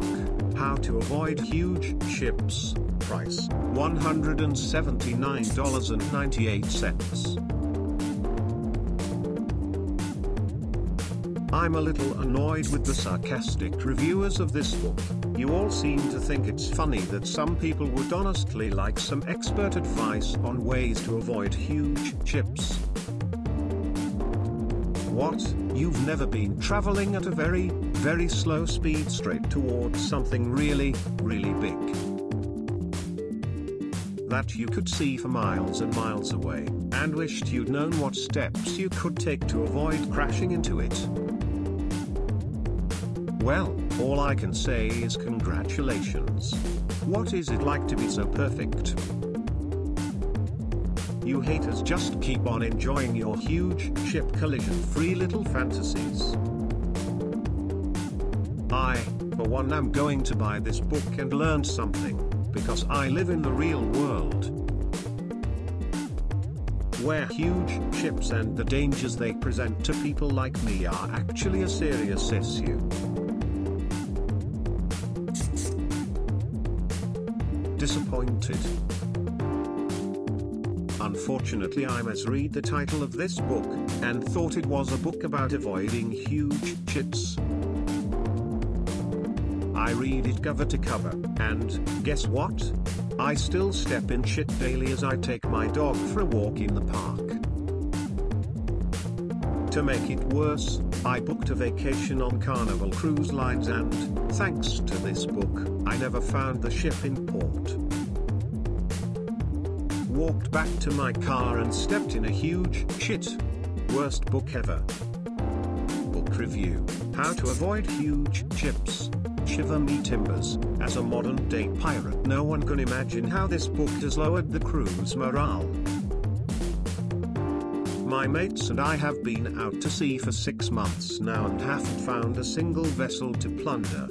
book, How to Avoid Huge Ships, price $179.98. I'm a little annoyed with the sarcastic reviewers of this book. You all seem to think it's funny that some people would honestly like some expert advice on ways to avoid huge ships. What? You've never been traveling at a very, very slow speed straight towards something really, really big that you could see for miles and miles away, and wished you'd known what steps you could take to avoid crashing into it? Well, all I can say is congratulations. What is it like to be so perfect? You haters just keep on enjoying your huge ship collision-free little fantasies. I, for one, am going to buy this book and learn something, because I live in the real world, where huge ships and the dangers they present to people like me are actually a serious issue. Disappointed. Unfortunately, I misread the title of this book, and thought it was a book about avoiding huge ships. I read it cover to cover, and guess what? I still step in shit daily as I take my dog for a walk in the park. To make it worse, I booked a vacation on Carnival Cruise Lines and, thanks to this book, I never found the ship in port. Walked back to my car and stepped in a huge shit. Worst book ever. Book review: How to Avoid Huge Ships. Shiver me timbers. As a modern-day pirate, no one can imagine how this book has lowered the crew's morale. My mates and I have been out to sea for 6 months now and haven't found a single vessel to plunder.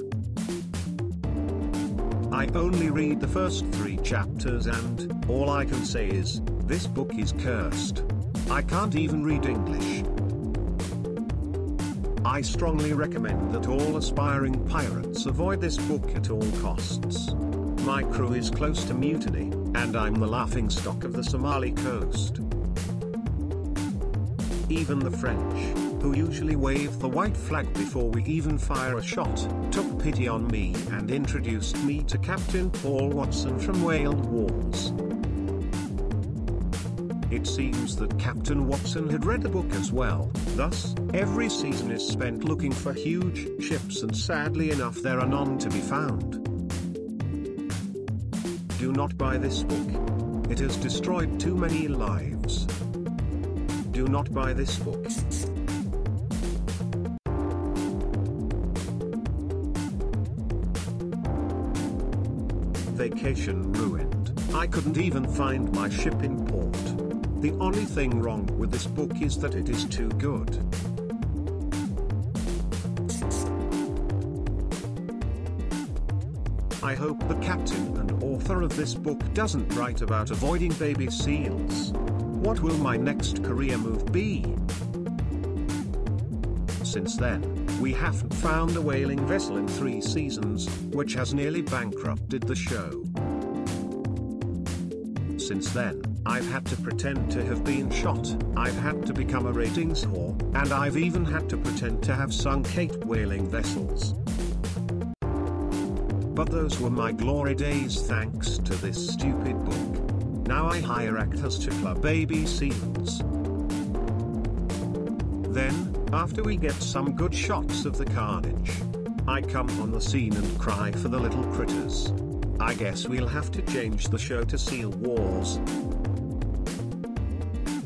I only read the first 3 chapters and all I can say is, this book is cursed. I can't even read English. I strongly recommend that all aspiring pirates avoid this book at all costs. My crew is close to mutiny, and I'm the laughingstock of the Somali coast. Even the French, who usually wave the white flag before we even fire a shot, took pity on me and introduced me to Captain Paul Watson from Whale Wars. It seems that Captain Watson had read the book as well, thus, every season is spent looking for huge ships, and sadly enough there are none to be found. Do not buy this book. It has destroyed too many lives. Do not buy this book. Vacation ruined. I couldn't even find my ship in port. The only thing wrong with this book is that it is too good. I hope the captain and author of this book doesn't write about avoiding baby seals. What will my next career move be? Since then, we haven't found a whaling vessel in 3 seasons, which has nearly bankrupted the show. Since then, I've had to pretend to have been shot, I've had to become a ratings whore, and I've even had to pretend to have sunk 8 whaling vessels. But those were my glory days thanks to this stupid book. Now I hire actors to club baby seals. Then, after we get some good shots of the carnage, I come on the scene and cry for the little critters. I guess we'll have to change the show to Seal Wars.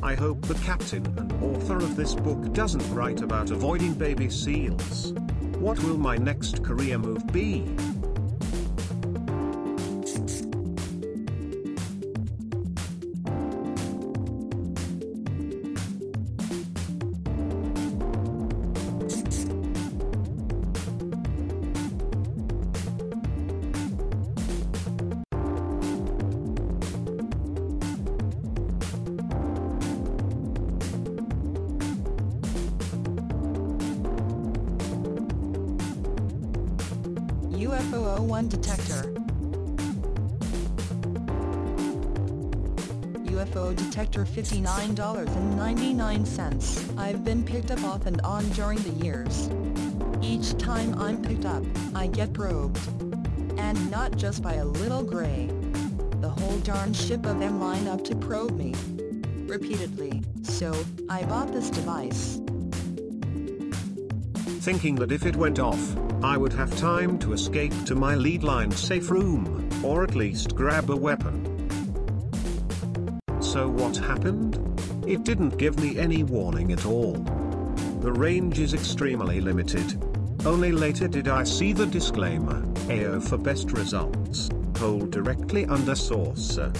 I hope the captain and author of this book doesn't write about avoiding baby seals. What will my next career move be? UFO 01 detector. UFO detector $59.99. I've been picked up off and on during the years. Each time I'm picked up, I get probed. And not just by a little gray. The whole darn ship of them line up to probe me. Repeatedly, so I bought this device. Thinking that if it went off, I would have time to escape to my lead line safe room, or at least grab a weapon. So what happened? It didn't give me any warning at all. The range is extremely limited. Only later did I see the disclaimer, AO for best results, hold directly under saucer.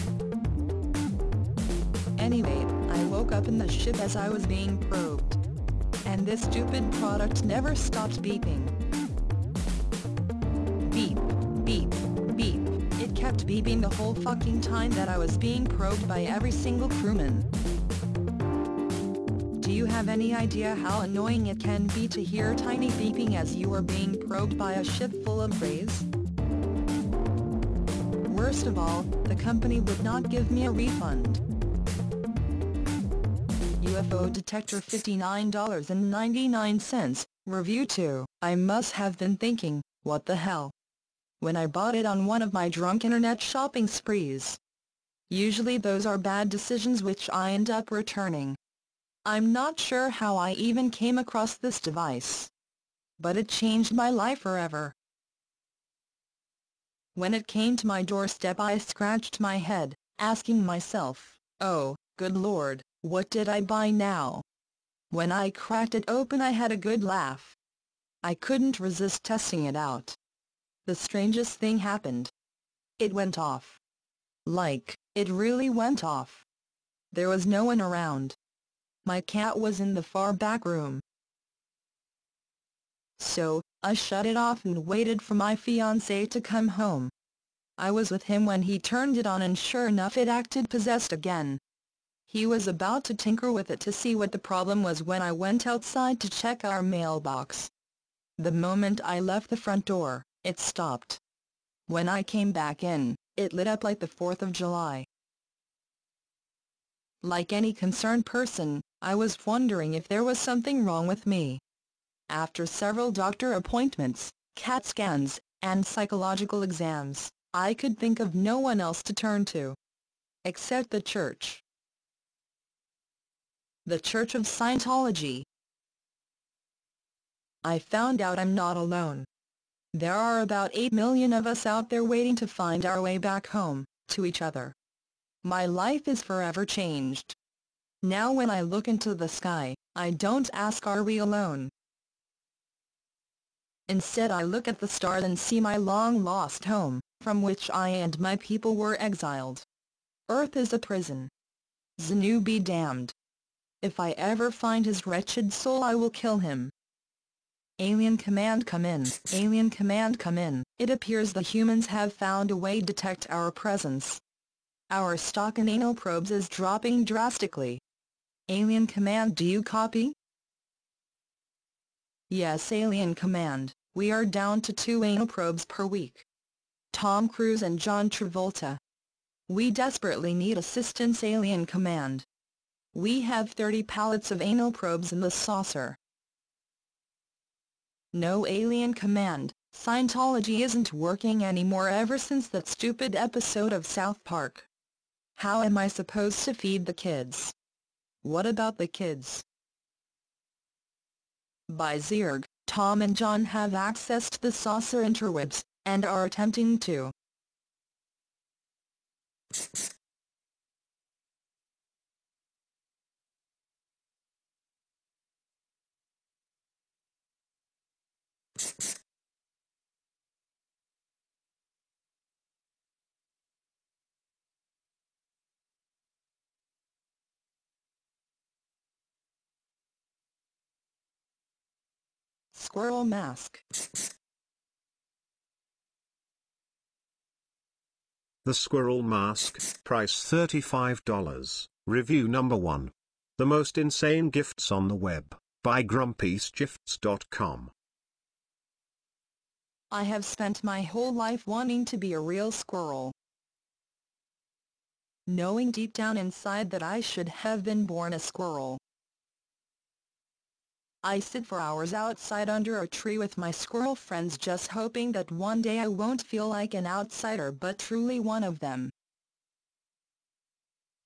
Anyway, I woke up in the ship as I was being probed. And this stupid product never stopped beeping. Beep, beep, beep. It kept beeping the whole fucking time that I was being probed by every single crewman. Do you have any idea how annoying it can be to hear tiny beeping as you are being probed by a ship full of rays? Worst of all, the company would not give me a refund. UFO detector $59.99, review 2. I must have been thinking, what the hell? When I bought it on one of my drunk internet shopping sprees. Usually those are bad decisions which I end up returning. I'm not sure how I even came across this device. But it changed my life forever. When it came to my doorstep I scratched my head, asking myself, oh, good lord, what did I buy now? When I cracked it open I had a good laugh. I couldn't resist testing it out. The strangest thing happened. It went off. Like, it really went off. There was no one around. My cat was in the far back room. So, I shut it off and waited for my fiancé to come home. I was with him when he turned it on and sure enough it acted possessed again. He was about to tinker with it to see what the problem was when I went outside to check our mailbox. The moment I left the front door, it stopped. When I came back in, it lit up like the 4th of July. Like any concerned person, I was wondering if there was something wrong with me. After several doctor appointments, CAT scans, and psychological exams, I could think of no one else to turn to. Except the church. The Church of Scientology. I found out I'm not alone. There are about 8 million of us out there waiting to find our way back home, to each other. My life is forever changed. Now when I look into the sky, I don't ask are we alone. Instead I look at the stars and see my long-lost home, from which I and my people were exiled. Earth is a prison. Xenu be damned. If I ever find his wretched soul I will kill him. Alien Command come in. Alien Command come in. It appears the humans have found a way to detect our presence. Our stock in anal probes is dropping drastically. Alien Command, do you copy? Yes, Alien Command, we are down to 2 anal probes per week. Tom Cruise and John Travolta. We desperately need assistance, Alien Command. We have 30 pallets of anal probes in the saucer. No, Alien Command, Scientology isn't working anymore ever since that stupid episode of South Park. How am I supposed to feed the kids? What about the kids? By Zerg, Tom and John have accessed the saucer interwebs, and are attempting to Squirrel Mask. The Squirrel Mask, price $35. Review number 1. The most insane gifts on the web, by GrumpySgifts.com. I have spent my whole life wanting to be a real squirrel, knowing deep down inside that I should have been born a squirrel. I sit for hours outside under a tree with my squirrel friends, just hoping that one day I won't feel like an outsider but truly one of them.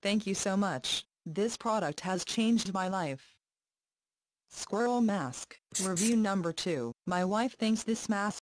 Thank you so much. This product has changed my life. Squirrel mask. Review number 2. My wife thinks this mask